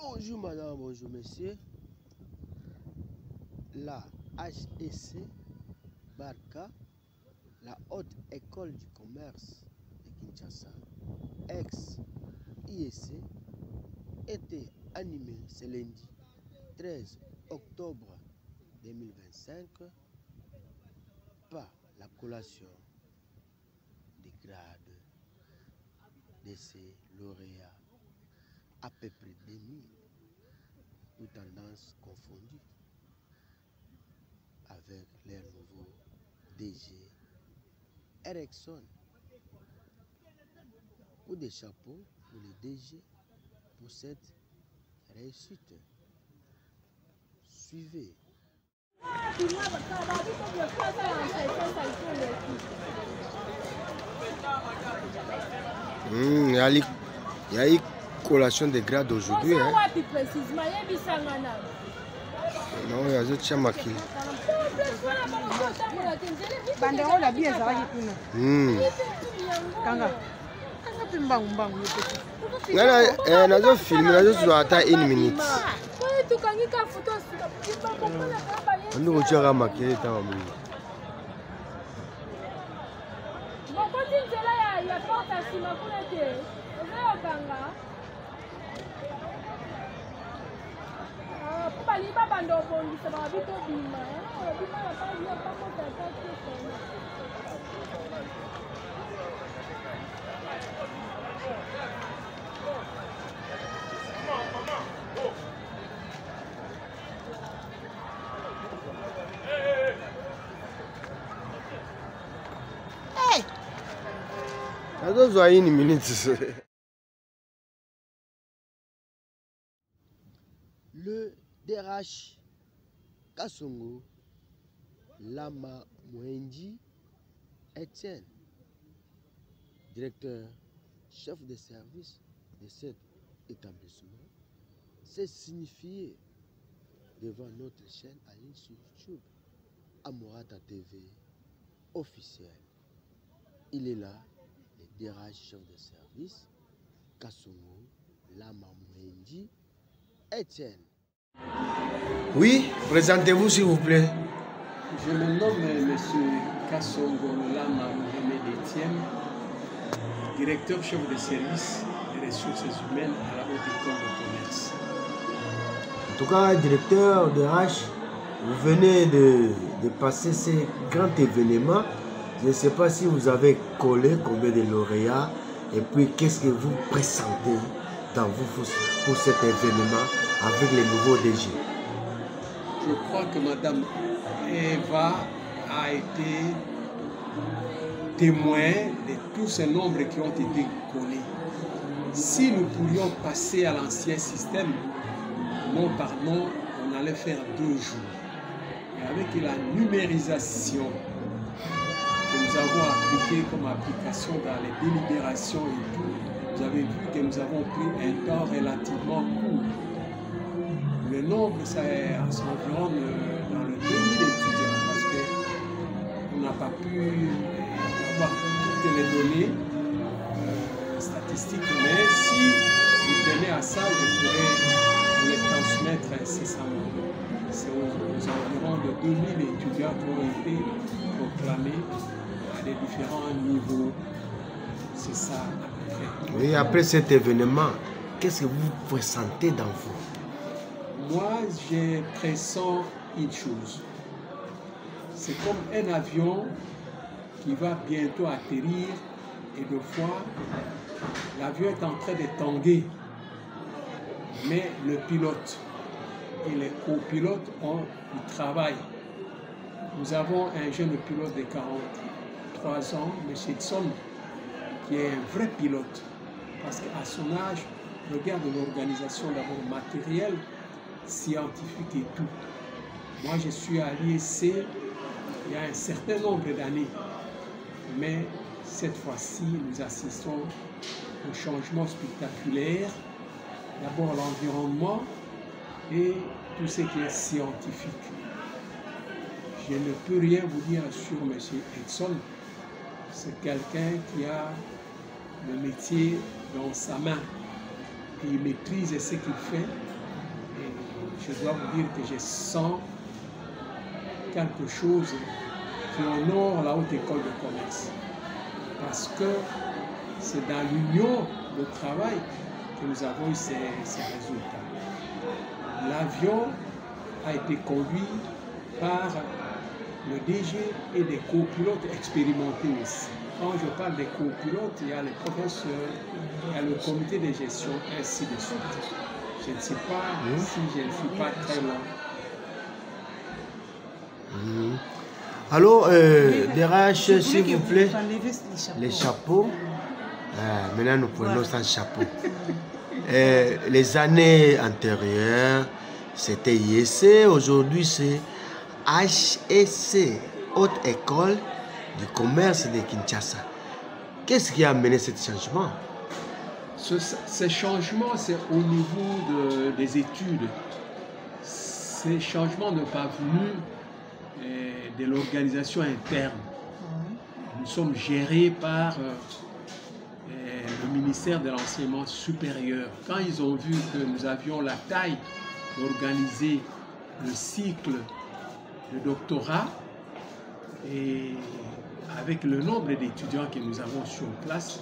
Bonjour madame, bonjour messieurs. La HEC Barca, la Haute École du Commerce de Kinshasa, ex-IEC, était animée ce lundi 13 octobre 2025 par la collation des grades de ces lauréats, à peu près 2000, toutes tendances confondues, avec leur nouveau DG Ericsson. Coup de chapeau pour le DG pour cette réussite. Suivez. Il y a une collation de grades aujourd'hui. Non, il y a d'autres chamakis. Nazo filmer, nazo zoata 1 minute. Ando kuchaka makele tawa mungu. Nazo zoa 1 minute. Le DRH Kasongo Lama Mwenji Etienne, directeur chef de service de cet établissement, s'est signifié devant notre chaîne en ligne sur YouTube, Amorata TV officiel. Il est là, le DRH chef de service Kasongo Lama Mwenji Etienne. Oui, présentez-vous s'il vous plaît. Je me nomme M. Kasongo Lama Mohamed Etienne, directeur chef de service des ressources humaines à la Haute École de Commerce. En tout cas, directeur de H, vous venez de passer ces grands événements. Je ne sais pas si vous avez collé combien de lauréats et puis qu'est-ce que vous pressentez dans vous pour cet événement avec les nouveaux DG. Je crois que Mme Eva a été témoin de tous ces nombres qui ont été collés. Si nous pouvions passer à l'ancien système, non par non, on allait faire 2 jours. Et avec la numérisation que nous avons appliquée comme application dans les délibérations et tout, vous avez vu que nous avons pris un temps relativement court. Le nombre, ça s'environne dans le 2000 étudiants parce qu'on n'a pas pu avoir toutes les données statistiques, mais si vous tenez à ça, je pourrais vous les transmettre incessamment. C'est aux environs de 2000 étudiants qui ont été proclamés à des différents niveaux. C'est ça à peu près. Oui, après cet événement, qu'est-ce que vous ressentez dans vous? Moi, je pressens une chose. C'est comme un avion qui va bientôt atterrir et de fois, l'avion est en train de tanguer. Mais le pilote et les copilotes ont du travail. Nous avons un jeune pilote de 43 ans, M. Tson, qui est un vrai pilote. Parce qu'à son âge, regarde l'organisation d'abord matérielle, scientifique et tout. Moi, je suis à l'IEC il y a un certain nombre d'années. Mais cette fois-ci, nous assistons au changement spectaculaire. D'abord l'environnement et tout ce qui est scientifique. Je ne peux rien vous dire sur M. Edson. C'est quelqu'un qui a le métier dans sa main. et il maîtrise ce qu'il fait. Et je dois vous dire que je sens quelque chose qui honore la Haute École de Commerce. Parce que c'est dans l'union de travail que nous avons eu ces résultats. L'avion a été conduit par le DG et des copilotes expérimentés aussi. Quand je parle des copilotes, il y a les professeurs, il y a le comité de gestion, et ainsi de suite. Je ne sais pas si je ne suis pas très loin. Alors, DRH, s'il vous plaît, les chapeaux. Maintenant, nous prenons sans chapeau. Les années antérieures, c'était IEC, aujourd'hui c'est HEC, Haute École du Commerce de Kinshasa. Qu'est-ce qui a amené ce changement? Ces changements, c'est au niveau des études. Ces changements ne sont pas venus de l'organisation interne. Nous sommes gérés par le ministère de l'Enseignement supérieur. Quand ils ont vu que nous avions la taille d'organiser le cycle de doctorat et avec le nombre d'étudiants que nous avons sur place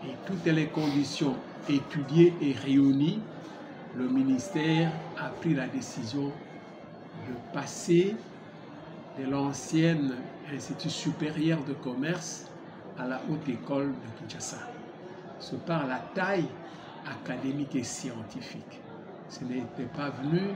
et toutes les conditions étudiées et réunies, le ministère a pris la décision de passer de l'ancienne Institut supérieur de commerce à la Haute École de Kinshasa. C'est par la taille académique et scientifique. Ce n'était pas venu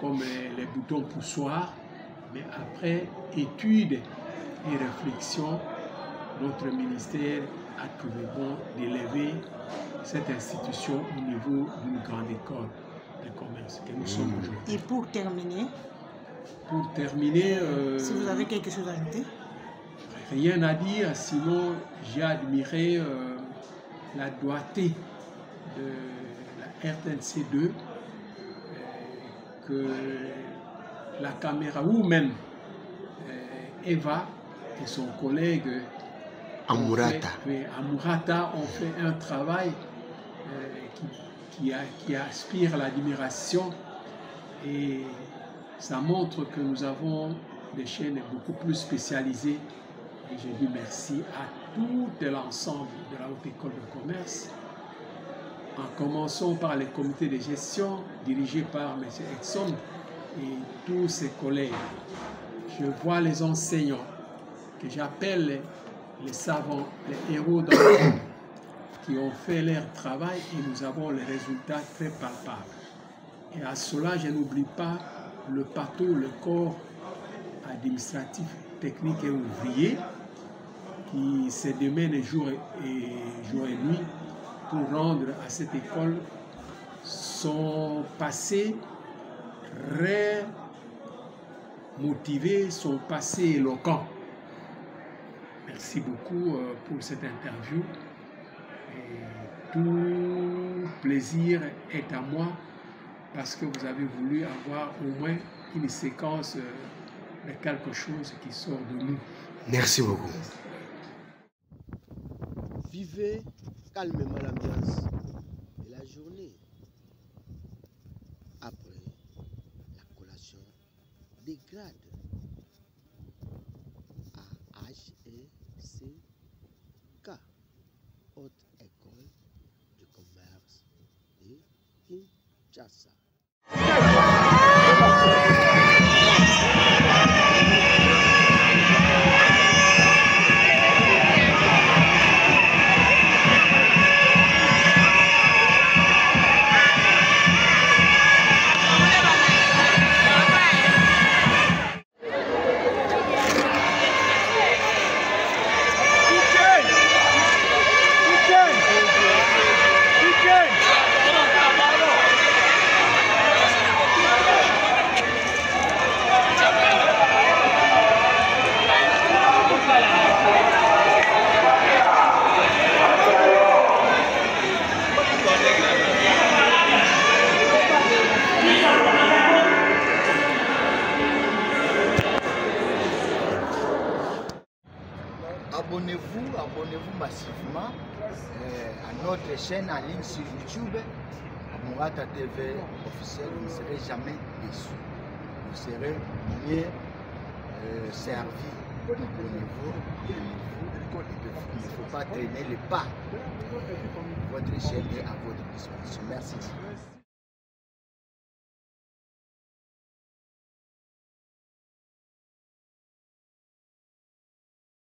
comme les boutons poussoirs, mais après études et réflexions, notre ministère a trouvé bon d'élever cette institution au niveau d'une grande école de commerce que nous sommes aujourd'hui. Et pour terminer, si vous avez quelque chose à ajouter? Rien à dire, sinon j'ai admiré la doigté de la RTNC2 que la caméra woman Eva et son collègue Amurata ont fait un travail qui aspire à l'admiration et ça montre que nous avons des chaînes beaucoup plus spécialisées. Et je dis merci à tout l'ensemble de la Haute École de Commerce, en commençant par les comités de gestion dirigés par M. Edson et tous ses collègues. Je vois les enseignants que j'appelle les savants, les héros d'enfants qui ont fait leur travail et nous avons les résultats très palpables. Et à cela, je n'oublie pas le PATO, le corps administratif, technique et ouvrier qui se démène jour et nuit pour rendre à cette école son passé très motivé, son passé éloquent. Merci beaucoup pour cette interview. Et tout plaisir est à moi parce que vous avez voulu avoir au moins une séquence de quelque chose qui sort de nous. Merci beaucoup. Vivez calmement l'ambiance de la journée. Après la collation des grades à HECK, Haute École du Commerce de Kinshasa. abonnez-vous massivement à notre chaîne en ligne sur YouTube, Amurata TV officiel. Vous ne serez jamais déçus. Vous serez mieux servi. Abonnez-vous. Il ne faut pas traîner les pas. Votre chaîne est à votre disposition. Merci.